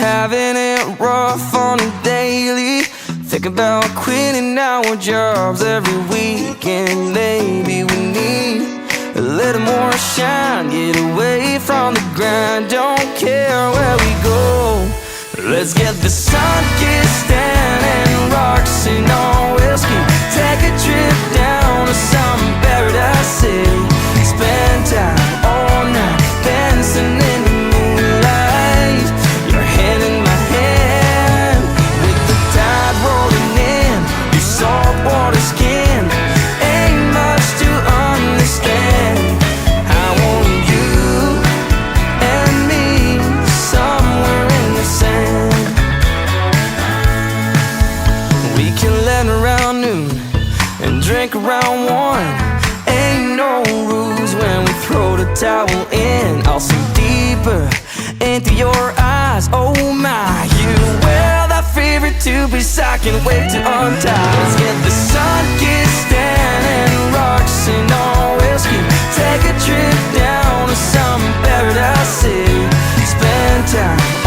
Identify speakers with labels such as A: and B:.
A: having it rough on a daily. Think about quitting our jobs every weekend. Maybe we need a little more shine. Get away from the grind. Don't care where we go. Let's get the sun kissed and rocks in our whiskey. Take a trip down to some paradise city. Spend time all night dancing in the moonlight. Your hand in my hand, with the tide rolling in. Your saltwater skin, ain't much to understand. I want you and me somewhere in the sand. We can land around noon and drink around 1. Ain't no rules when we throw the towel in. I'll see deeper into your eyes. Oh my, you wear that favorite two-piece I can't wait to untie. Let's get the sun-kissed and rocks in our whiskey. Take a trip down to some paradise city. Spend time